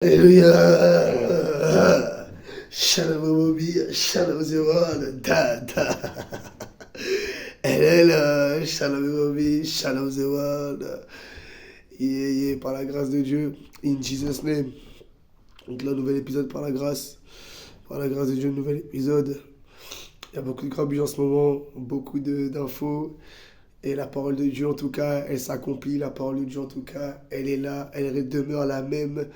Alléluia. Shalom Obi, Shalom Zéwan, da. Elle est là, Shalom Obi, Shalom Zéwan. Par la grâce de Dieu, in Jesus' name. Donc là, nouvel épisode par la grâce. Par la grâce de Dieu, nouvel épisode. Il y a beaucoup de grabuge en ce moment, beaucoup d'infos. Et la parole de Dieu, en tout cas, elle s'accomplit. La parole de Dieu, en tout cas, elle est là. Elle demeure la même.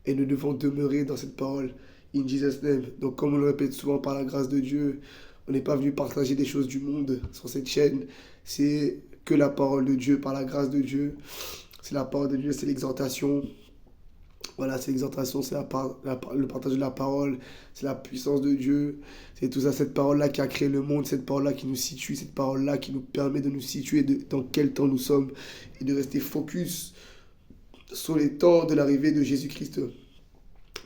Et nous devons demeurer dans cette parole. In Jesus' name. Donc, comme on le répète souvent par la grâce de Dieu, on n'est pas venu partager des choses du monde sur cette chaîne. C'est que la parole de Dieu, par la grâce de Dieu. C'est la parole de Dieu, c'est l'exhortation. Voilà, c'est l'exhortation, c'est le partage de la parole, c'est la puissance de Dieu. C'est tout ça, cette parole-là qui a créé le monde, cette parole-là qui nous situe, cette parole-là qui nous permet de nous situer dans quel temps nous sommes et de rester focus sur les temps de l'arrivée de Jésus-Christ.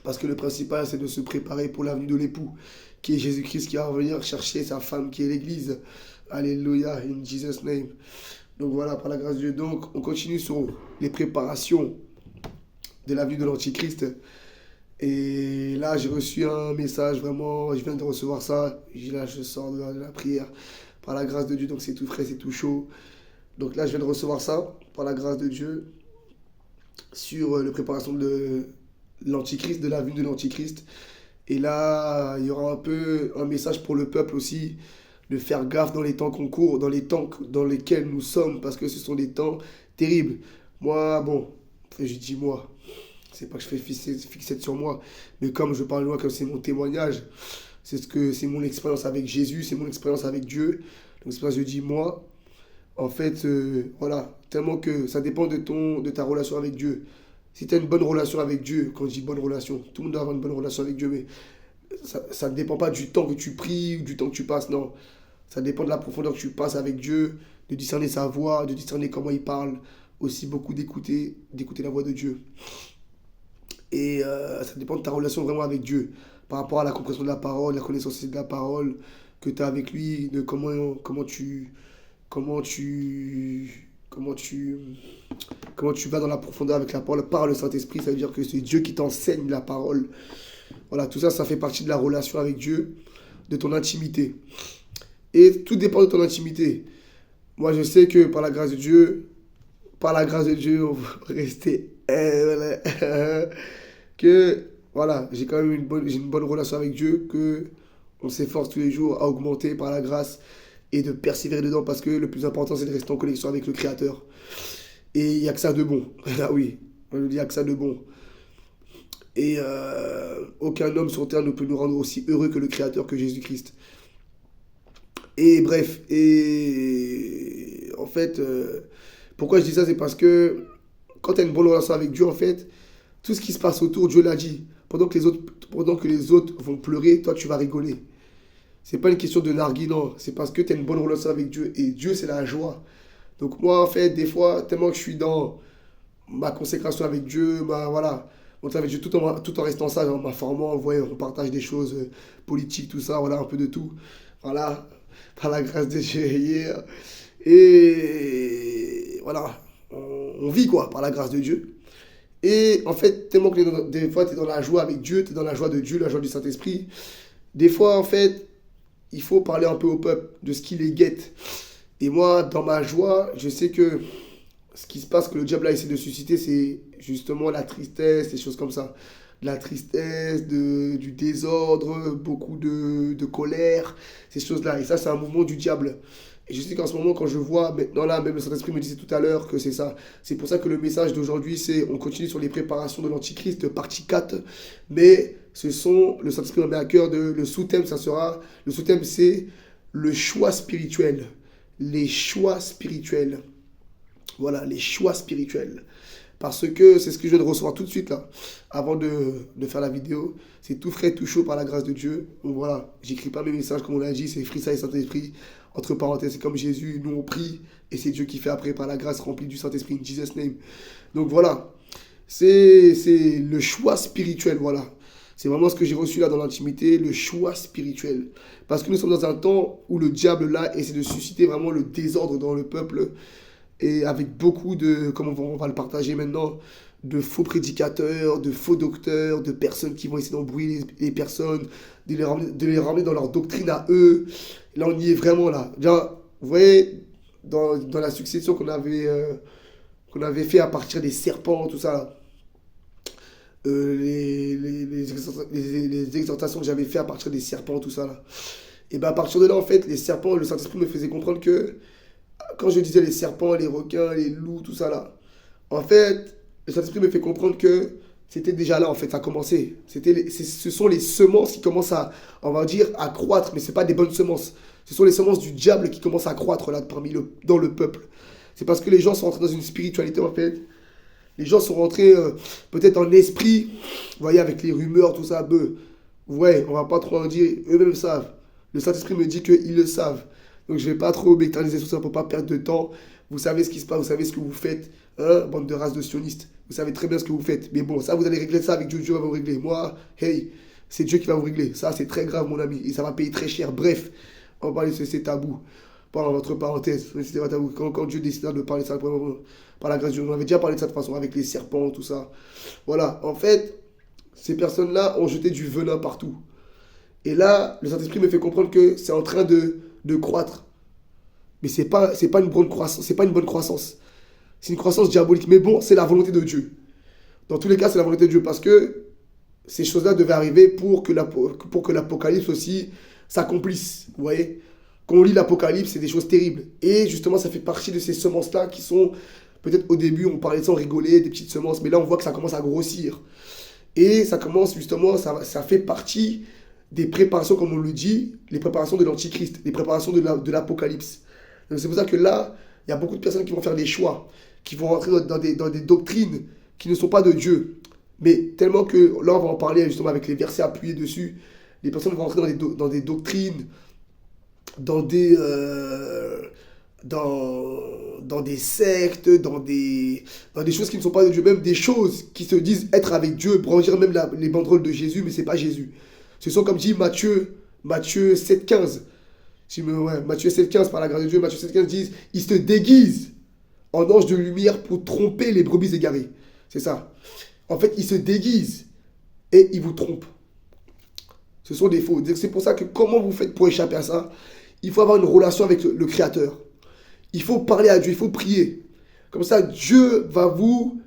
Parce que le principal, c'est de se préparer pour l'avenue de l'époux, qui est Jésus-Christ qui va revenir chercher sa femme, qui est l'Église. Alléluia, in Jesus' name. Donc voilà, par la grâce de Dieu. Donc, on continue sur les préparations de l'avenue de l'Antichrist. Et là, j'ai reçu un message, vraiment, je viens de recevoir ça. Là, je sors de la prière par la grâce de Dieu, donc c'est tout frais, c'est tout chaud. Donc là, je viens de recevoir ça, par la grâce de Dieu, sur la préparation de l'Antichrist, de la venue de l'Antichrist. Et là, il y aura un peu un message pour le peuple aussi, de faire gaffe dans les temps qu'on court, dans les temps dans lesquels nous sommes, parce que ce sont des temps terribles. Moi, bon, je dis moi, c'est pas que je fais fixette sur moi, mais comme je parle de moi, comme c'est mon témoignage, c'est mon expérience avec Jésus, c'est mon expérience avec Dieu. Donc c'est pour ça que je dis moi. En fait, voilà, tellement que ça dépend de ta relation avec Dieu. Si tu as une bonne relation avec Dieu, quand je dis bonne relation, tout le monde doit avoir une bonne relation avec Dieu, mais ça ne dépend pas du temps que tu pries ou du temps que tu passes, non. Ça dépend de la profondeur que tu passes avec Dieu, de discerner sa voix, de discerner comment il parle, aussi beaucoup d'écouter la voix de Dieu. Et ça dépend de ta relation vraiment avec Dieu, par rapport à la compréhension de la parole, la connaissance de la parole que tu as avec lui, de comment tu, comment tu, comment tu vas dans la profondeur avec la parole par le Saint-Esprit. Ça veut dire que c'est Dieu qui t'enseigne la parole. Voilà, tout ça, ça fait partie de la relation avec Dieu, de ton intimité. Et tout dépend de ton intimité. Moi, je sais que par la grâce de Dieu, on va rester. Que, voilà, j'ai quand même j'ai une bonne relation avec Dieu, que on s'efforce tous les jours à augmenter par la grâce et de persévérer dedans parce que le plus important, c'est de rester en connexion avec le Créateur. Et il n'y a que ça de bon. Ah oui, je dis, il n'y a que ça de bon. Et aucun homme sur terre ne peut nous rendre aussi heureux que le Créateur, que Jésus-Christ. Et bref, et en fait, pourquoi je dis ça, c'est parce que quand tu as une bonne relation avec Dieu, en fait, tout ce qui se passe autour, Dieu l'a dit. Pendant que les autres vont pleurer, toi, tu vas rigoler. C'est pas une question de narguer, non. C'est parce que tu as une bonne relation avec Dieu. Et Dieu, c'est la joie. Donc moi, en fait, des fois, tellement que je suis dans ma consécration avec Dieu, voilà, mon travail avec Dieu, tout en restant ça, en m'informant, on partage des choses politiques, tout ça, voilà, un peu de tout. Voilà, par la grâce de Dieu hier. Et voilà, on vit quoi, par la grâce de Dieu. Et en fait, tellement que des fois, tu es dans la joie avec Dieu, tu es dans la joie de Dieu, la joie du Saint-Esprit. Des fois, en fait, il faut parler un peu au peuple de ce qui les guette. Et moi, dans ma joie, je sais que ce qui se passe, que le diable a essayé de susciter, c'est justement la tristesse, des choses comme ça. De la tristesse, du désordre, beaucoup de colère, ces choses-là. Et ça, c'est un mouvement du diable. Et je sais qu'en ce moment, quand je vois, maintenant là, même le Saint-Esprit me disait tout à l'heure que c'est ça. C'est pour ça que le message d'aujourd'hui, c'est on continue sur les préparations de l'Antichrist, partie 4. Mais le Saint-Esprit m'a mis à cœur, le sous-thème, le sous-thème, c'est le choix spirituel. Les choix spirituels. Voilà, les choix spirituels. Parce que c'est ce que je viens de recevoir tout de suite là, avant de faire la vidéo. C'est tout frais, tout chaud par la grâce de Dieu. Donc voilà, j'écris pas mes messages comme on l'a dit, c'est Frissa et Saint-Esprit. Entre parenthèses, c'est comme Jésus, nous on prie, et c'est Dieu qui fait après par la grâce remplie du Saint-Esprit, in Jesus' name. Donc voilà, c'est le choix spirituel, voilà. C'est vraiment ce que j'ai reçu là dans l'intimité, le choix spirituel. Parce que nous sommes dans un temps où le diable là essaie de susciter vraiment le désordre dans le peuple. Et avec beaucoup de, comme on va le partager maintenant, de faux prédicateurs, de faux docteurs, de personnes qui vont essayer d'embrouiller les personnes, de les ramener dans leur doctrine à eux. Là, on y est vraiment là. Déjà, vous voyez, dans la succession qu'on avait fait à partir des serpents, tout ça, là, les exhortations que j'avais fait à partir des serpents, tout ça, là. Et bien, à partir de là, en fait, les serpents, le Saint-Esprit me faisait comprendre que, quand je disais les serpents, les requins, les loups, tout ça, là, en fait, le Saint-Esprit me fait comprendre que c'était déjà là, en fait, ça a commencé. Ce sont les semences qui commencent à, on va dire, à croître, mais ce pas des bonnes semences. Ce sont les semences du diable qui commencent à croître là, dans le peuple. C'est parce que les gens sont entrés dans une spiritualité, en fait. Les gens sont rentrés peut-être en esprit, vous voyez, avec les rumeurs, tout ça. Ouais, on va pas trop en dire, eux-mêmes savent. Le Saint-Esprit me dit qu'ils le savent. Donc je vais pas trop m'éterniser sur ça pour pas perdre de temps. Vous savez ce qui se passe, vous savez ce que vous faites, hein, bande de races de sionistes. Vous savez très bien ce que vous faites. Mais bon, ça, vous allez régler ça avec Dieu, Dieu va vous régler. Moi, hey, c'est Dieu qui va vous régler. Ça, c'est très grave, mon ami, et ça va payer très cher. Bref, on va parler de ces tabous. Par entre parenthèses, c'était pas tabou. Quand Dieu décida de parler de ça, par la grâce de Dieu, on avait déjà parlé de ça de façon, avec les serpents, tout ça. Voilà, en fait, ces personnes-là ont jeté du venin partout. Et là, le Saint-Esprit me fait comprendre que c'est en train de croître. Mais c'est pas une bonne croissance, c'est pas une bonne croissance. C'est une croissance diabolique. Mais bon, c'est la volonté de Dieu. Dans tous les cas, c'est la volonté de Dieu. Parce que ces choses-là devaient arriver pour que l'Apocalypse aussi s'accomplisse. Vous voyez? Quand on lit l'Apocalypse, c'est des choses terribles. Et justement, ça fait partie de ces semences-là qui sont, peut-être au début, on parlait de ça, on rigolait, des petites semences. Mais là, on voit que ça commence à grossir. Et ça commence justement, ça fait partie des préparations, comme on le dit, les préparations de l'Antichrist, les préparations de l'Apocalypse. Donc c'est pour ça que là, il y a beaucoup de personnes qui vont faire des choix, qui vont rentrer dans des doctrines qui ne sont pas de Dieu. Mais tellement que, là on va en parler justement avec les versets appuyés dessus, les personnes vont rentrer dans des doctrines, dans des sectes, dans des choses qui ne sont pas de Dieu, même des choses qui se disent être avec Dieu, brandir même les banderoles de Jésus, mais ce n'est pas Jésus. Ce sont comme dit Matthieu 7,15. Matthieu 7,15, par la grâce de Dieu, Matthieu 7,15 dit, ils se déguisent en anges de lumière pour tromper les brebis égarées. C'est ça. En fait, ils se déguisent et ils vous trompent. Ce sont des faux. C'est pour ça que comment vous faites pour échapper à ça? Il faut avoir une relation avec le Créateur. Il faut parler à Dieu, il faut prier. Comme ça, Dieu va vous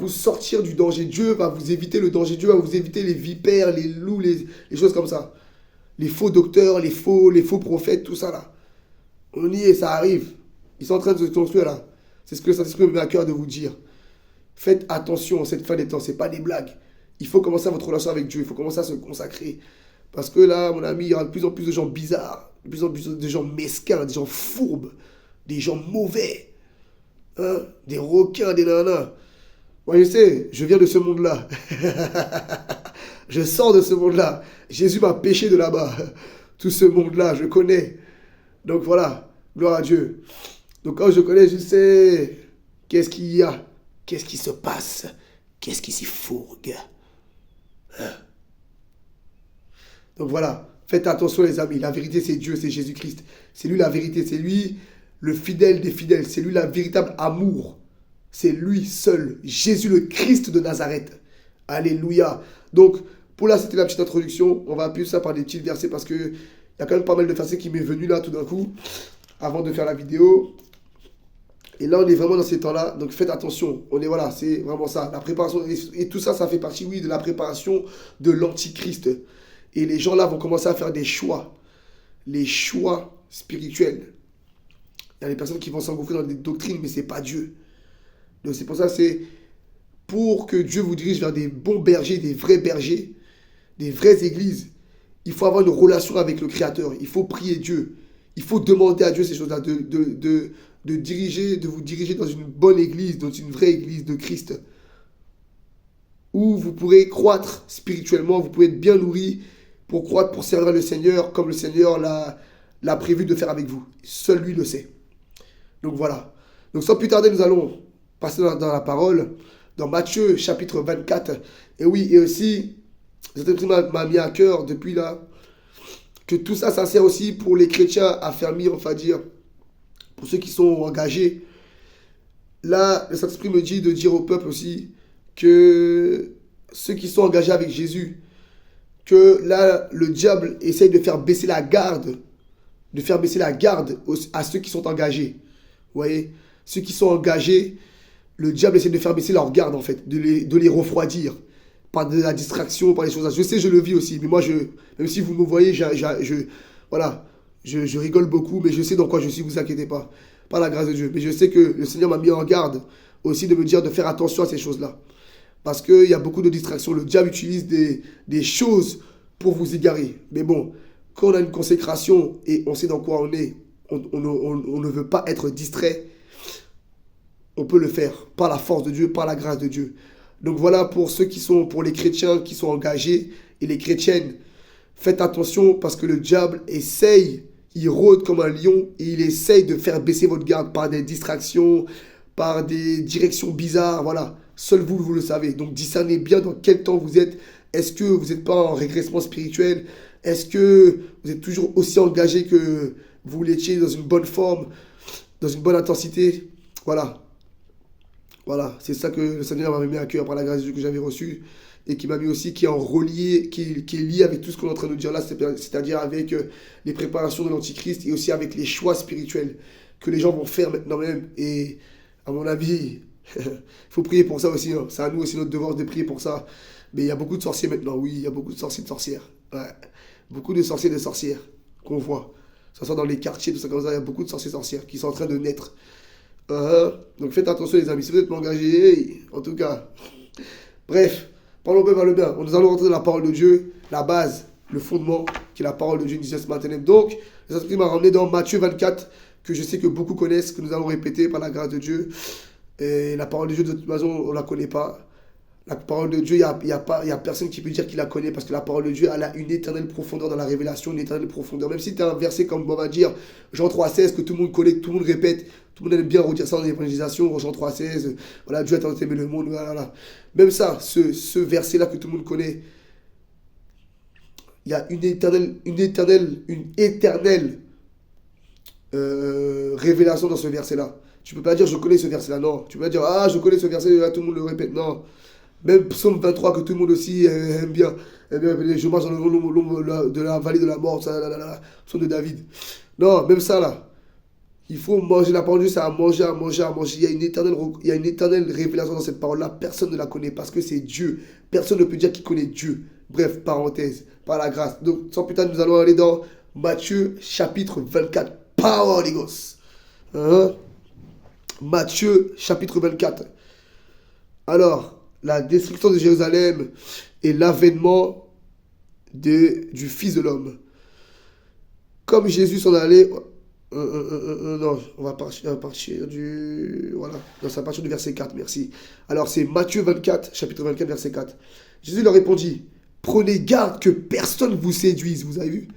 sortir du danger. Dieu va vous éviter le danger. Dieu va vous éviter les vipères, les loups, les choses comme ça. Les faux docteurs, les faux prophètes, tout ça là. On y est, ça arrive. Ils sont en train de se construire là. C'est ce que le Saint-Esprit me met à cœur de vous dire. Faites attention en cette fin des temps, ce n'est pas des blagues. Il faut commencer votre relation avec Dieu, il faut commencer à se consacrer. Parce que là, mon ami, il y aura de plus en plus de gens bizarres, de plus en plus de gens mesquins, des gens fourbes, des gens mauvais, hein? Des requins, des nanas. Moi, je sais, je viens de ce monde-là. Je sors de ce monde-là. Jésus m'a pêché de là-bas. Tout ce monde-là, je connais. Donc voilà, gloire à Dieu. Donc quand je connais, je sais qu'est-ce qu'il y a, qu'est-ce qui se passe, qu'est-ce qui s'y fourgue. Hein? Donc voilà, faites attention les amis, la vérité c'est Dieu, c'est Jésus-Christ. C'est lui la vérité, c'est lui le fidèle des fidèles, c'est lui la véritable amour. C'est lui seul, Jésus le Christ de Nazareth. Alléluia. Donc, pour là, c'était la petite introduction. On va appuyer ça par des petits versets parce qu'il y a quand même pas mal de versets qui m'est venu là tout d'un coup, avant de faire la vidéo. Et là, on est vraiment dans ces temps-là. Donc, faites attention. On est, voilà, c'est vraiment ça. La préparation, et tout ça, ça fait partie, oui, de la préparation de l'Antichrist. Et les gens là vont commencer à faire des choix. Les choix spirituels. Il y a des personnes qui vont s'engouffrer dans des doctrines, mais ce n'est pas Dieu. Donc, c'est pour ça, c'est pour que Dieu vous dirige vers des bons bergers, des vraies églises. Il faut avoir une relation avec le Créateur. Il faut prier Dieu. Il faut demander à Dieu ces choses-là, de vous diriger dans une bonne église, dans une vraie église de Christ, où vous pourrez croître spirituellement, vous pouvez être bien nourri pour croître, pour servir le Seigneur, comme le Seigneur l'a prévu de faire avec vous. Seul lui le sait. Donc voilà. Donc sans plus tarder, nous allons passer dans la parole, dans Matthieu chapitre 24. Et oui, et aussi, cet m'a mis à cœur depuis là, que tout ça, ça sert aussi pour les chrétiens affermis, on va dire, pour ceux qui sont engagés. Là, le Saint-Esprit me dit de dire au peuple aussi, que ceux qui sont engagés avec Jésus, que là, le diable essaye de faire baisser la garde, à ceux qui sont engagés. Vous voyez, ceux qui sont engagés, le diable essaie de faire baisser leur garde, en fait, de les refroidir par de la distraction, par les choses. Je sais, je le vis aussi, mais moi, même si vous me voyez, voilà, je rigole beaucoup, mais je sais dans quoi je suis, vous inquiétez pas, par la grâce de Dieu. Mais je sais que le Seigneur m'a mis en garde aussi de me dire de faire attention à ces choses-là. Parce qu'il y a beaucoup de distractions. Le diable utilise des choses pour vous égarer. Mais bon, quand on a une consécration et on sait dans quoi on est, on ne veut pas être distrait, on peut le faire par la force de Dieu, par la grâce de Dieu. Donc voilà pour pour les chrétiens qui sont engagés et les chrétiennes. Faites attention parce que le diable essaye, il rôde comme un lion et il essaye de faire baisser votre garde par des distractions, par des directions bizarres, voilà. Seul vous, vous le savez. Donc discernez bien dans quel temps vous êtes. Est-ce que vous n'êtes pas en régressement spirituel? Est-ce que vous êtes toujours aussi engagé que vous l'étiez dans une bonne forme, dans une bonne intensité? Voilà. Voilà, c'est ça que le Seigneur m'avait mis à cœur par la grâce de Dieu que j'avais reçue et qui m'a mis aussi, qui est lié avec tout ce qu'on est en train de dire là, c'est-à-dire avec les préparations de l'Antichrist et aussi avec les choix spirituels que les gens vont faire maintenant même. Et à mon avis, il faut prier pour ça aussi. Hein. C'est à nous aussi notre devoir de prier pour ça. Mais il y a beaucoup de sorciers maintenant, oui, il y a beaucoup de sorciers et de sorcières. Ouais. Beaucoup de sorciers et de sorcières qu'on voit. Ça soit dans les quartiers, tout ça comme ça, il y a beaucoup de sorciers et sorcières qui sont en train de naître. Donc faites attention les amis, si vous êtes engagés, en tout cas. Bref, parlons bien, parlons bien. Nous allons rentrer dans la parole de Dieu, la base, le fondement, qui est la parole de Dieu, disait ce matin. Donc, le Saint-Esprit m'a ramené dans Matthieu 24, que je sais que beaucoup connaissent, que nous allons répéter par la grâce de Dieu. Et la parole de Dieu, de toute façon, on ne la connaît pas. La parole de Dieu, il n'y a personne qui peut dire qu'il la connaît parce que la parole de Dieu, elle a une éternelle profondeur dans la révélation, une éternelle profondeur. Même si tu as un verset comme on va dire Jean 3,16 que tout le monde connaît, que tout le monde répète, tout le monde aime bien redire ça dans l'évangélisation, Jean 3,16, voilà, Dieu a tant aimé le monde, voilà. Même ça, ce verset-là que tout le monde connaît, il y a une éternelle révélation dans ce verset-là. Tu peux pas dire je connais ce verset-là, non. Tu peux pas dire ah je connais ce verset-là, tout le monde le répète, non. Même Psaume 23 que tout le monde aussi aime bien. Je marche dans l'ombre de la vallée de la mort, Psaume de David. Non, même ça là. Il faut manger la parole de Dieu, c'est à manger, à manger, à manger. Il y a une éternelle révélation dans cette parole-là. Personne ne la connaît parce que c'est Dieu. Personne ne peut dire qu'il connaît Dieu. Bref, parenthèse, par la grâce. Donc, sans plus tarder, nous allons aller dans Matthieu chapitre 24. Power, les gosses. Hein? Matthieu chapitre 24. Alors, la destruction de Jérusalem et l'avènement du Fils de l'homme. Comme Jésus s'en allait... non, on va partir du... Voilà, non, c'est à partir du verset 4, merci. Alors, c'est Matthieu 24, chapitre 24, verset 4. Jésus leur répondit, prenez garde que personne ne vous séduise, vous avez vu?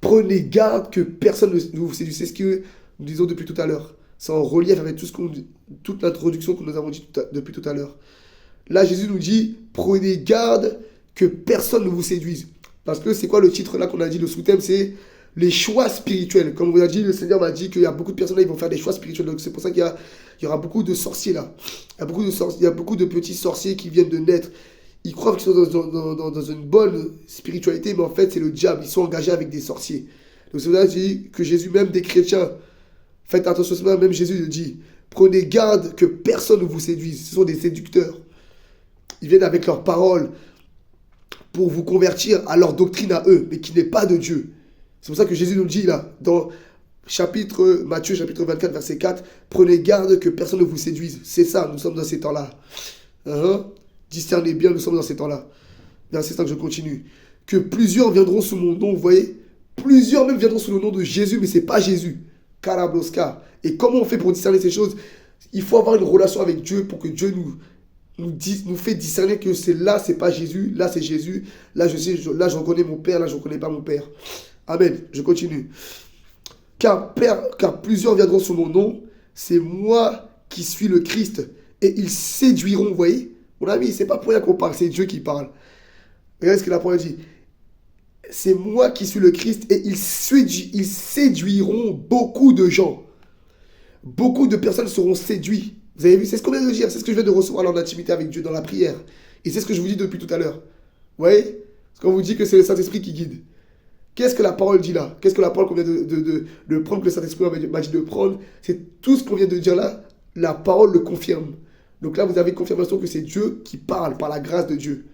Prenez garde que personne ne vous séduise. C'est ce que nous disons depuis tout à l'heure. C'est en relief avec toute l'introduction que nous avons dit depuis tout à l'heure. Là, Jésus nous dit, prenez garde que personne ne vous séduise. Parce que c'est quoi le titre là qu'on a dit, le sous-thème, c'est les choix spirituels. Comme on vous a dit, le Seigneur m'a dit qu'il y a beaucoup de personnes là, ils vont faire des choix spirituels. Donc c'est pour ça qu'il y aura beaucoup de sorciers là. Il y a beaucoup de petits sorciers qui viennent de naître. Ils croient qu'ils sont dans une bonne spiritualité, mais en fait, c'est le diable. Ils sont engagés avec des sorciers. Donc c'est pour ça que Jésus, même des chrétiens, faites attention, même Jésus le dit, prenez garde que personne ne vous séduise. Ce sont des séducteurs. Ils viennent avec leurs paroles pour vous convertir à leur doctrine à eux, mais qui n'est pas de Dieu. C'est pour ça que Jésus nous dit là, dans Matthieu chapitre 24, verset 4, prenez garde que personne ne vous séduise. C'est ça, nous sommes dans ces temps-là. Discernez bien, nous sommes dans ces temps-là. Verset 5, je continue. Que plusieurs viendront sous mon nom, vous voyez? Plusieurs même viendront sous le nom de Jésus, mais ce n'est pas Jésus. Karabloska. Et comment on fait pour discerner ces choses? Il faut avoir une relation avec Dieu pour que Dieu nous fait discerner que c'est pas Jésus, là c'est Jésus, là là j'en connais mon Père, là je ne connais pas mon Père. Amen, je continue. Car plusieurs viendront sous mon nom, c'est moi qui suis le Christ, et ils séduiront, vous voyez? Mon ami, c'est pas pour rien qu'on parle, c'est Dieu qui parle. Regardez ce que la parole dit. C'est moi qui suis le Christ, et ils séduiront beaucoup de gens. Beaucoup de personnes seront séduites. Vous avez vu, c'est ce qu'on vient de dire, c'est ce que je viens de recevoir dans l'intimité avec Dieu, dans la prière. Et c'est ce que je vous dis depuis tout à l'heure. Vous voyez? Parce qu'on vous dit que c'est le Saint-Esprit qui guide. Qu'est-ce que la parole dit là? Qu'est-ce que la parole qu'on vient de prendre, que le Saint-Esprit m'a dit de prendre? C'est tout ce qu'on vient de dire là, la parole le confirme. Donc là, vous avez confirmation que c'est Dieu qui parle par la grâce de Dieu.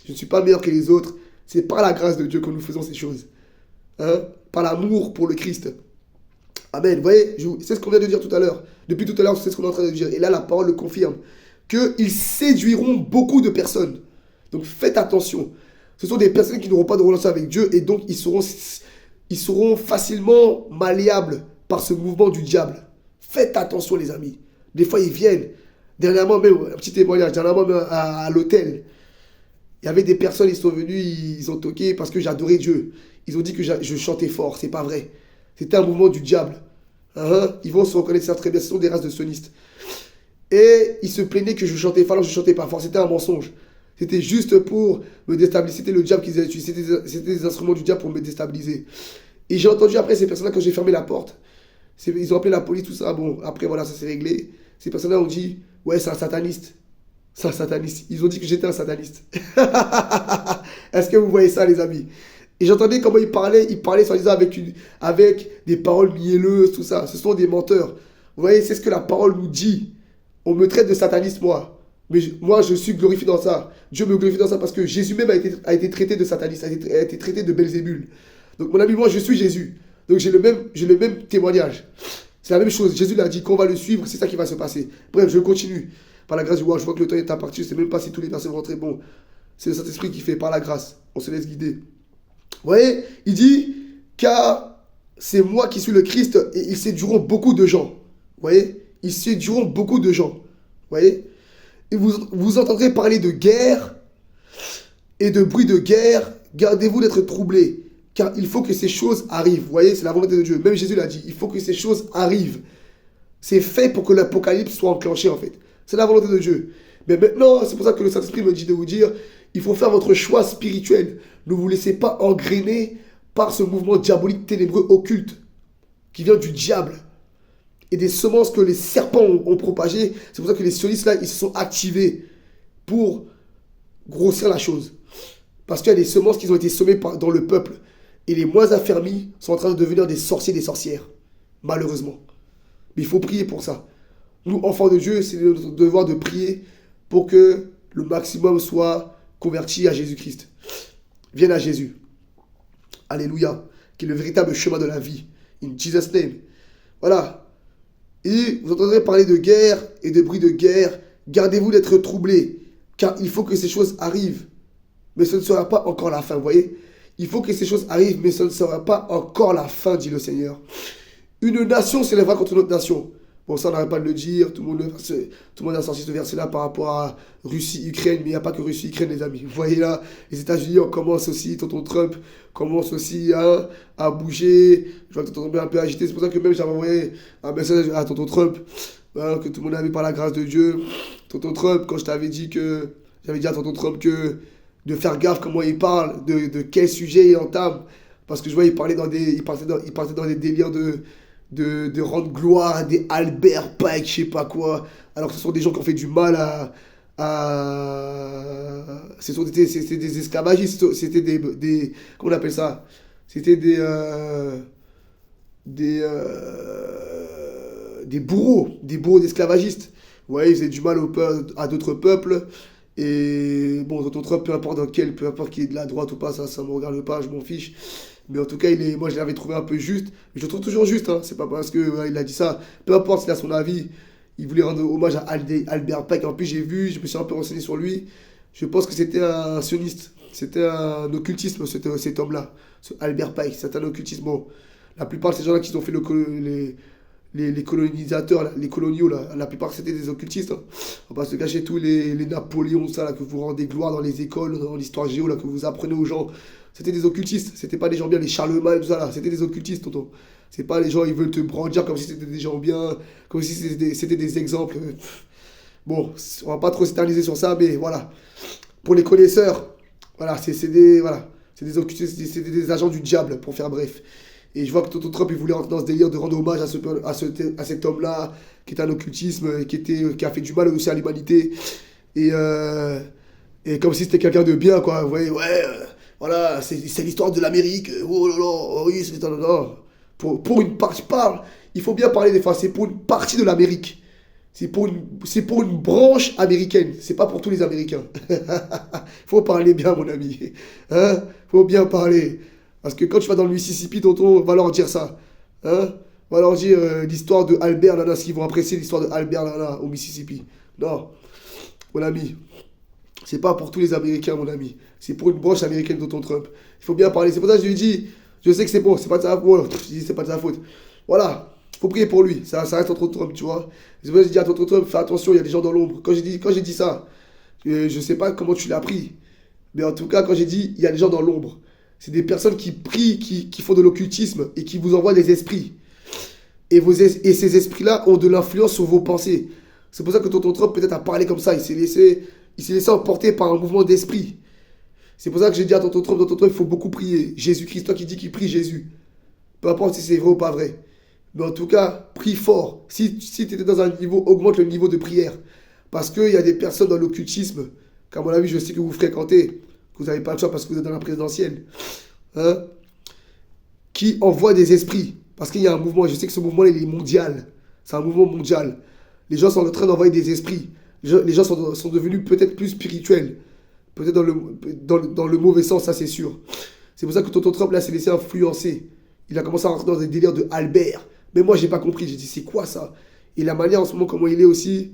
Je ne suis pas meilleur que les autres. C'est par la grâce de Dieu que nous faisons ces choses. Hein? Par l'amour pour le Christ. Amen. Vous voyez, c'est ce qu'on vient de dire tout à l'heure. Depuis tout à l'heure, c'est ce qu'on est en train de dire. Et là, la parole le confirme. Qu'ils séduiront beaucoup de personnes. Donc faites attention. Ce sont des personnes qui n'auront pas de relation avec Dieu et donc ils seront facilement malléables par ce mouvement du diable. Faites attention les amis. Des fois ils viennent. Dernièrement même, un petit témoignage, dernièrement même à l'hôtel, il y avait des personnes, ils sont venus, ils ont toqué parce que j'adorais Dieu. Ils ont dit que je chantais fort, c'est pas vrai. C'était un mouvement du diable. Ils vont se reconnaître ça très bien, ce sont des races de sonistes. Et ils se plaignaient que je chantais fort alors que je chantais pas fort, c'était un mensonge. C'était juste pour me déstabiliser. C'était le diable qu'ils avaient utilisé. C'était des instruments du diable pour me déstabiliser. Et j'ai entendu après ces personnes-là, quand j'ai fermé la porte, ils ont appelé la police, tout ça. Bon, après, voilà, ça s'est réglé. Ces personnes-là ont dit, ouais, c'est un sataniste. C'est un sataniste. Ils ont dit que j'étais un sataniste. Est-ce que vous voyez ça, les amis? Et j'entendais comment ils parlaient soi-disant avec des paroles mielleuses, tout ça. Ce sont des menteurs. Vous voyez, c'est ce que la parole nous dit. On me traite de sataniste, moi. Mais moi, je suis glorifié dans ça. Dieu me glorifie dans ça parce que Jésus même a été traité de sataniste, a été traité de Belzébul. Donc, mon ami, moi, je suis Jésus. Donc, j'ai le même témoignage. C'est la même chose. Jésus l'a dit qu'on va le suivre, c'est ça qui va se passer. Bref, je continue. Par la grâce du roi, je vois que le temps est imparti. Je ne sais même pas si tous les personnes vont rentrer. Bon, c'est le Saint-Esprit qui fait par la grâce. On se laisse guider. Vous voyez, il dit, car c'est moi qui suis le Christ et ils séduiront beaucoup de gens. Vous voyez, ils séduiront beaucoup de gens. Vous voyez. Et vous entendrez parler de guerre et de bruit de guerre. Gardez-vous d'être troublés, car il faut que ces choses arrivent. Vous voyez, c'est la volonté de Dieu. Même Jésus l'a dit, il faut que ces choses arrivent. C'est fait pour que l'apocalypse soit enclenché en fait. C'est la volonté de Dieu. Mais maintenant, c'est pour ça que le Saint-Esprit me dit de vous dire, il faut faire votre choix spirituel. Ne vous laissez pas engrainer par ce mouvement diabolique ténébreux occulte qui vient du diable. Et des semences que les serpents ont propagées. C'est pour ça que les sionistes là, ils se sont activés pour grossir la chose. Parce qu'il y a des semences qui ont été semées dans le peuple. Et les moins affermis sont en train de devenir des sorciers, des sorcières. Malheureusement. Mais il faut prier pour ça. Nous, enfants de Dieu, c'est notre devoir de prier pour que le maximum soit converti à Jésus-Christ. Vienne à Jésus. Alléluia. Qui est le véritable chemin de la vie. In Jesus' name. Voilà. Et vous entendrez parler de guerre et de bruit de guerre. Gardez-vous d'être troublés, car il faut que ces choses arrivent. Mais ce ne sera pas encore la fin, vous voyez. Il faut que ces choses arrivent, mais ce ne sera pas encore la fin, dit le Seigneur. Une nation s'élèvera contre une autre nation. Bon, ça, on n'arrête pas de le dire. Tout le monde a sorti ce verset-là par rapport à Russie-Ukraine. Mais il n'y a pas que Russie-Ukraine, les amis. Vous voyez là, les États-Unis, on commence aussi, tonton Trump commence aussi à bouger. Je vois que tonton Trump est un peu agité. C'est pour ça que même j'avais envoyé un message à tonton Trump, que tout le monde avait par la grâce de Dieu. Tonton Trump, quand je t'avais dit que... J'avais dit à tonton Trump que de faire gaffe comment il parle, de quel sujet il entame. Parce que je vois, il partait dans des délires de rendre gloire à des Albert Pike, je sais pas quoi, alors que ce sont des gens qui ont fait du mal c'était des esclavagistes, c'était des comment on appelle ça, c'était des bourreaux d'esclavagistes. Vous voyez, ils faisaient du mal à d'autres peuples. Et bon, tonton Trump, peu importe qu'il est de la droite ou pas, ça me regarde pas, je m'en fiche. Mais en tout cas, moi je l'avais trouvé un peu juste. Je le trouve toujours juste, hein. C'est pas parce qu'il il a dit ça. Peu importe s'il a son avis, il voulait rendre hommage à Albert Pike. En plus, je me suis un peu renseigné sur lui. Je pense que c'était un sioniste. C'était un occultisme, cet homme-là. Ce Albert Pike, c'est un occultisme. Bon, la plupart de ces gens-là qui ont fait les colonisateurs, les coloniaux, là, la plupart c'était des occultistes. Hein. On va pas se cacher tous les Napoléons, ça, là, que vous rendez gloire dans les écoles, dans l'histoire géo, là, que vous apprenez aux gens. C'était des occultistes, c'était pas des gens bien, les Charlemagne, tout ça, là, c'était des occultistes, tonton. C'est pas les gens, ils veulent te brandir comme si c'était des gens bien, comme si c'était des exemples. Bon, on va pas trop s'éterniser sur ça, mais voilà. Pour les connaisseurs, voilà, c'est des occultistes, c'est des agents du diable, pour faire bref. Et je vois que Tonton Trump, il voulait rentrer dans ce délire de rendre hommage à cet homme-là, qui était un occultisme, qui a fait du mal aussi à l'humanité. Et, euh, et comme si c'était quelqu'un de bien, quoi. Vous voyez, ouais, voilà, c'est l'histoire de l'Amérique. Oh là là, oh oui, c'est l'histoire de... Non. Pour une partie, parle, il faut bien parler des fois, c'est pour une partie de l'Amérique. C'est pour une branche américaine. C'est pas pour tous les Américains. Faut parler bien, mon ami. Hein? Faut bien parler. Parce que quand tu vas dans le Mississippi, tonton, va leur dire ça. Hein? Va leur dire l'histoire de Albert Lana, s'ils vont apprécier l'histoire de Albert Lana au Mississippi. Non, mon ami. C'est pas pour tous les Américains, mon ami. C'est pour une branche américaine, tonton Trump. Il faut bien parler. C'est pour ça que je lui dis, je sais que c'est bon, c'est pas de sa faute. Je dis, c'est pas de sa faute. Voilà. Faut prier pour lui. Ça reste entre Trump, tu vois. C'est pour ça que je dis à tonton Trump, fais attention, il y a des gens dans l'ombre. Quand j'ai dit ça, je sais pas comment tu l'as pris. Mais en tout cas, quand j'ai dit, il y a des gens dans l'ombre. C'est des personnes qui prient, qui font de l'occultisme et qui vous envoient des esprits. Et ces esprits-là ont de l'influence sur vos pensées. C'est pour ça que tonton Trump peut-être a parlé comme ça. Il s'est laissé emporter par un mouvement d'esprit. C'est pour ça que j'ai dit à tonton Trump, il faut beaucoup prier. Jésus-Christ, toi qui dis qu'il prie Jésus. Peu importe si c'est vrai ou pas vrai. Mais en tout cas, prie fort. Si tu étais dans un niveau, augmente le niveau de prière. Parce qu'il y a des personnes dans l'occultisme, qu'à mon avis, je sais que vous fréquentez, que vous n'avez pas le choix parce que vous êtes dans la présidentielle, hein, qui envoient des esprits. Parce qu'il y a un mouvement, je sais que ce mouvement il est mondial. C'est un mouvement mondial. Les gens sont en train d'envoyer des esprits. Les gens sont devenus peut-être plus spirituels. Peut-être dans le mauvais sens, ça c'est sûr. C'est pour ça que tonton Trump là s'est laissé influencer. Il a commencé à rentrer dans des délires de Albert. Mais moi j'ai pas compris. J'ai dit c'est quoi ça? Et la manière en ce moment comment il est aussi.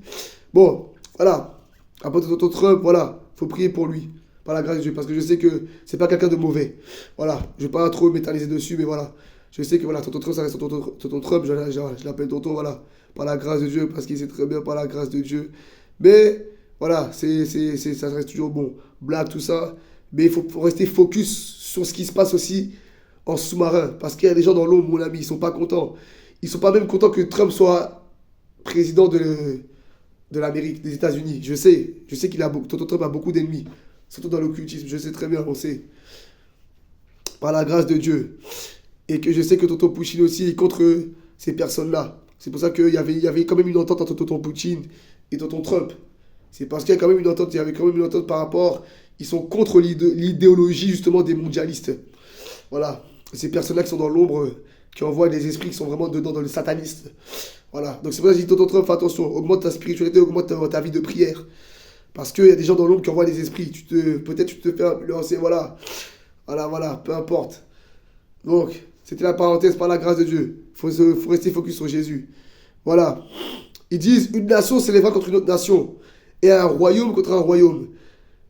Bon, voilà. Après tonton Trump, voilà. Faut prier pour lui. Par la grâce de Dieu. Parce que je sais que c'est pas quelqu'un de mauvais. Voilà. Je vais pas trop m'éterniser dessus, mais voilà. Je sais que voilà, tonton Trump, ça reste tonton Trump. Je l'appelle tonton, voilà. Par la grâce de Dieu. Parce qu'il sait très bien par la grâce de Dieu. Mais voilà, ça reste toujours bon. Blague, tout ça. Mais il faut rester focus sur ce qui se passe aussi en sous-marin. Parce qu'il y a des gens dans l'ombre, mon ami, ils sont pas contents. Ils sont pas même contents que Trump soit président de l'Amérique, des États-Unis. Je sais tonton Trump a beaucoup d'ennemis. Surtout dans l'occultisme, je sais très bien, on sait. Par la grâce de Dieu. Et que je sais que tonton Poutine aussi est contre ces personnes-là. C'est pour ça qu'il y avait quand même une entente entre tonton Poutine et tonton Trump. C'est parce qu'il y a quand même une entente, il y avait quand même une entente par rapport, ils sont contre l'idéologie justement des mondialistes. Voilà, ces personnes-là qui sont dans l'ombre, qui envoient des esprits qui sont vraiment dedans dans le satanisme. Voilà, donc c'est pour ça que je dis tonton Trump, fais attention, augmente ta spiritualité, augmente ta vie de prière. Parce qu'il y a des gens dans l'ombre qui envoient des esprits, peut-être tu te fais lancer, voilà, peu importe. Donc, c'était la parenthèse par la grâce de Dieu. Faut rester focus sur Jésus. Voilà. Ils disent, une nation s'élèvera contre une autre nation, et un royaume contre un royaume.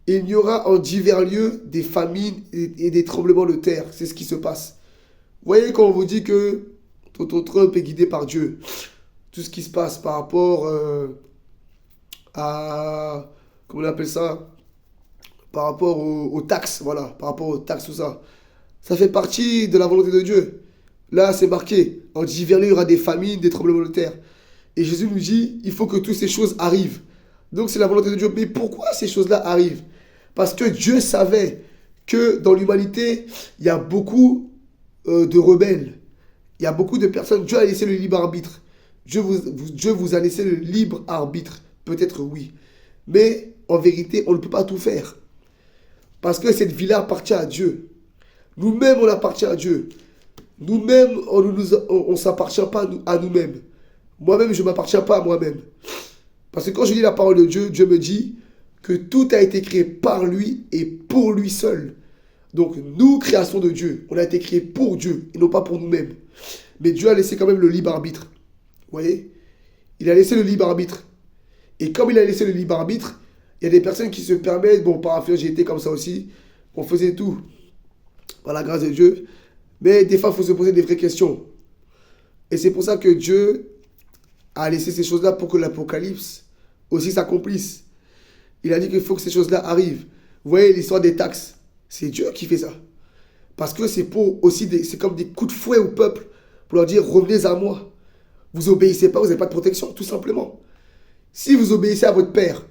Et il y aura en divers lieux des famines et des tremblements de terre. C'est ce qui se passe. Vous voyez quand on vous dit que tonton Trump est guidé par Dieu, tout ce qui se passe par rapport à... Comment on appelle ça? Par rapport aux taxes, voilà. Par rapport aux taxes, tout ça. Ça fait partie de la volonté de Dieu. Là, c'est marqué. En divers lieux, il y aura des famines, des tremblements de terre. Et Jésus nous dit, il faut que toutes ces choses arrivent. Donc c'est la volonté de Dieu. Mais pourquoi ces choses-là arrivent? Parce que Dieu savait que dans l'humanité, il y a beaucoup de rebelles. Il y a beaucoup de personnes. Dieu a laissé le libre arbitre. Dieu vous a laissé le libre arbitre. Peut-être oui. Mais en vérité, on ne peut pas tout faire. Parce que cette vie-là appartient à Dieu. Nous-mêmes, on appartient à Dieu. Nous-mêmes, on ne s'appartient pas à nous-mêmes. Moi-même, je ne m'appartiens pas à moi-même. Parce que quand je lis la parole de Dieu, Dieu me dit que tout a été créé par lui et pour lui seul. Donc, nous, création de Dieu, on a été créé pour Dieu et non pas pour nous-mêmes. Mais Dieu a laissé quand même le libre arbitre. Vous voyez? Il a laissé le libre arbitre. Et comme il a laissé le libre arbitre, il y a des personnes qui se permettent, bon, par affaire, j'ai été comme ça aussi, on faisait tout par la grâce de Dieu. Mais des fois, il faut se poser des vraies questions. Et c'est pour ça que Dieu a laissé ces choses-là pour que l'Apocalypse aussi s'accomplisse. Il a dit qu'il faut que ces choses-là arrivent. Vous voyez l'histoire des taxes. C'est Dieu qui fait ça. Parce que c'est c'est comme des coups de fouet au peuple pour leur dire revenez à moi. Vous obéissez pas, vous n'avez pas de protection, tout simplement. Si vous obéissez à votre père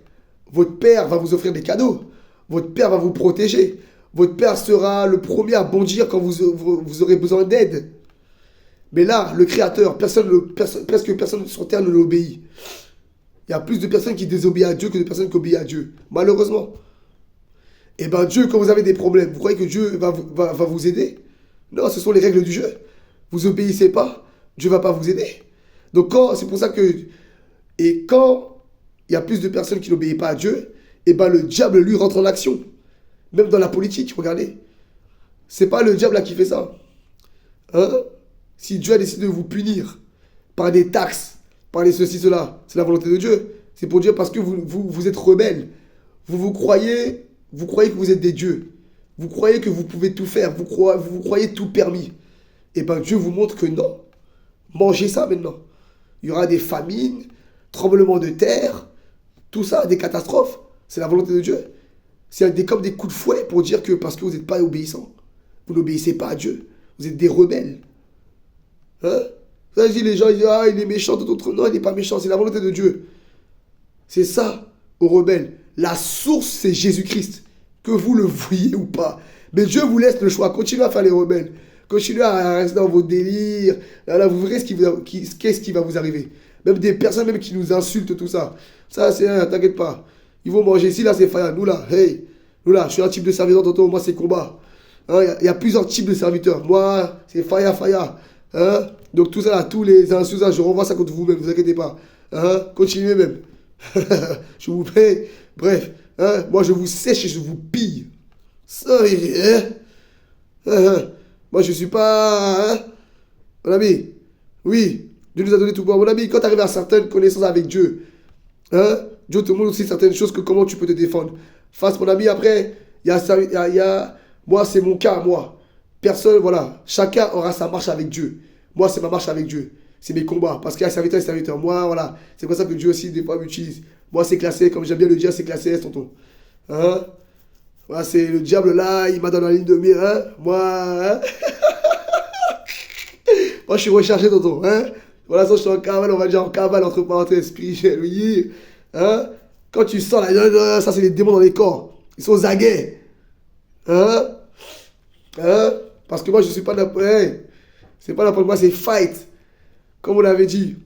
va vous offrir des cadeaux. Votre père va vous protéger. Votre père sera le premier à bondir quand vous aurez besoin d'aide. Mais là, le Créateur, presque personne sur terre ne l'obéit. Il y a plus de personnes qui désobéissent à Dieu que de personnes qui obéissent à Dieu. Malheureusement. Et bien Dieu, quand vous avez des problèmes, vous croyez que Dieu va vous aider? Non, ce sont les règles du jeu. Vous obéissez pas, Dieu ne va pas vous aider. Donc c'est pour ça que... Et quand il y a plus de personnes qui n'obéissent pas à Dieu, et ben le diable, lui, rentre en action. Même dans la politique, regardez. C'est pas le diable là qui fait ça. Hein? Si Dieu a décidé de vous punir par des taxes, par des ceci, cela, c'est la volonté de Dieu. C'est pour Dieu parce que vous êtes rebelles. Vous croyez que vous êtes des dieux. Vous croyez que vous pouvez tout faire. Vous croyez tout permis. Et bien Dieu vous montre que non. Mangez ça maintenant. Il y aura des famines, tremblements de terre, tout ça, des catastrophes. C'est la volonté de Dieu. C'est comme des coups de fouet pour dire que parce que vous n'êtes pas obéissant, vous n'obéissez pas à Dieu. Vous êtes des rebelles. Hein? Ça, je dis, les gens ils disent, ah, il est méchant, d'autres. Non, il n'est pas méchant, c'est la volonté de Dieu. C'est ça, aux rebelles. La source, c'est Jésus-Christ. Que vous le voyez ou pas. Mais Dieu vous laisse le choix. Continuez à faire les rebelles. Continuez à rester dans vos délires. Là, vous verrez qu'est-ce qui va vous arriver. Même des personnes même qui nous insultent, tout ça. Ça, c'est rien, t'inquiète pas. Ils vont manger ici, là, c'est Faya. Nous, là, hey. Nous, là, je suis un type de serviteur, tonton. Moi, c'est combat. Hein, y a plusieurs types de serviteurs. Moi, c'est Faya. Hein? Donc, tout ça, là, tous les insultes, je renvoie ça contre vous-même. Ne vous inquiétez pas. Hein? Continuez même. Je vous paye. Bref. Hein? Moi, je vous sèche et je vous pille. Ça, hein? Moi, je suis pas... Hein? Mon ami, oui, Dieu nous a donné tout pouvoir. Mon ami, quand tu arrives à certaines connaissances avec Dieu, hein? Dieu te montre aussi certaines choses que comment tu peux te défendre. Face, mon ami, après, moi, c'est mon cas, moi. Personne, voilà. Chacun aura sa marche avec Dieu. Moi, c'est ma marche avec Dieu. C'est mes combats. Parce qu'il y a serviteur et serviteur. Moi, voilà. C'est pour ça que Dieu aussi, des fois, m'utilise. Moi, c'est classé, comme j'aime bien le dire, c'est classé, tonton. Hein? Voilà, c'est le diable là, il m'a dans la ligne de mire, hein? Moi, hein? Moi, je suis rechargé, tonton, hein? Voilà, ça, je suis en cavale, on va dire en cavale, entre parenthèses, spirituel, oui. Hein? Quand tu sors là, ça, c'est les démons dans les corps. Ils sont aux aguets. Hein? Hein? Parce que moi, je ne suis pas n'importe... C'est pas n'importe quoi, c'est fight. Comme on l'avait dit.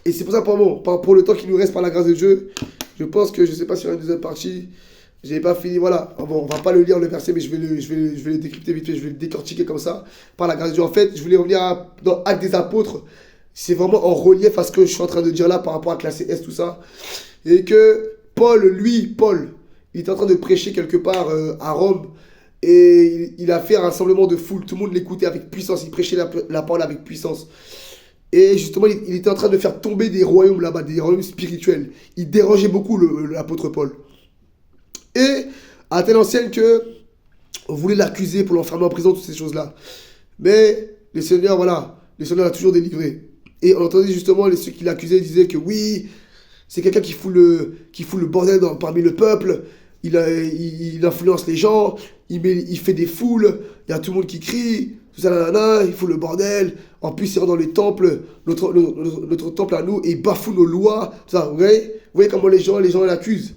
Et c'est pour ça, pour le temps qui nous reste par la grâce de Dieu, je pense que, je ne sais pas si on a une deuxième partie, je n'ai pas fini, voilà. Bon, on ne va pas le lire le verset, mais je vais le décrypter vite fait, je vais le décortiquer comme ça, par la grâce de Dieu. En fait, je voulais revenir dans Actes des Apôtres. C'est vraiment en relief à ce que je suis en train de dire là par rapport à classe S, tout ça. Et que Paul, il est en train de prêcher quelque part à Rome. Et il a fait un rassemblement de foule. Tout le monde l'écoutait avec puissance. Il prêchait la parole avec puissance. Et justement, il était en train de faire tomber des royaumes là-bas, des royaumes spirituels. Il dérangeait beaucoup l'apôtre Paul. Et à telle enseigne que on voulait l'accuser pour l'enfermer en prison, toutes ces choses-là. Mais le Seigneur, voilà, le Seigneur l'a toujours délivré. Et on entendait justement ceux qui l'accusaient disaient que oui, c'est quelqu'un qui fout le bordel parmi le peuple. Il influence les gens, il fait des foules, il y a tout le monde qui crie, tout ça, nanana, il fout le bordel. En plus, il rentre dans le temple, notre temple à nous, et il bafoue nos lois. Tout ça, vous voyez comment les gens l'accusent.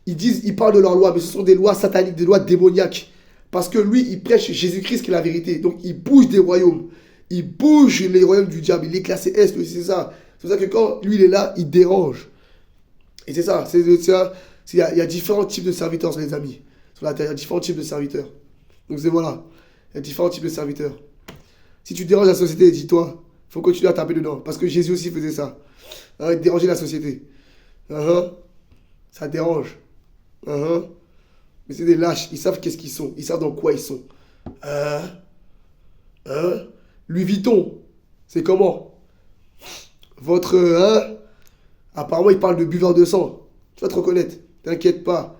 Ils parlent de leurs lois, mais ce sont des lois sataniques, des lois démoniaques. Parce que lui, il prêche Jésus-Christ qui est la vérité. Donc, il bouge des royaumes. Il bouge les royaumes du diable. Il est classé S, c'est ça. C'est pour ça que quand lui, il est là, il dérange. Et c'est ça. Il y a différents types de serviteurs, les amis. Sur la terre, il y a différents types de serviteurs. Donc, voilà. Il y a différents types de serviteurs. Si tu déranges la société, dis-toi, il faut continuer à taper dedans. Parce que Jésus aussi faisait ça. Hein, il dérangeait la société. Ça dérange. Mais c'est des lâches. Ils savent qu'est-ce qu'ils sont. Ils savent dans quoi ils sont. Louis Vuitton, c'est comment? Apparemment, il parle de buveur de sang. Tu vas te reconnaître. T'inquiète pas.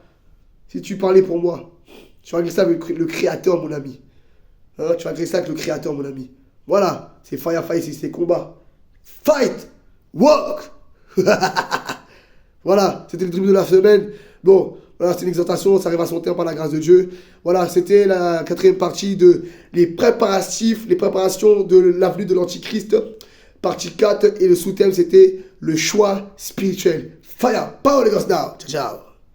Si tu parlais pour moi, tu vas régler ça avec le Créateur, mon ami. Tu vas régler ça avec le Créateur, mon ami. Voilà. C'est fire, c'est combat. Fight! Walk! Voilà. C'était le dribble de la semaine. Bon. Voilà, c'est une exhortation, ça arrive à son terme par la grâce de Dieu. Voilà, c'était la 4e partie de les préparations de l'avenue de l'Antichrist. Partie 4, et le sous-thème, c'était le choix spirituel. Fire, power, les gosses now. Ciao, ciao.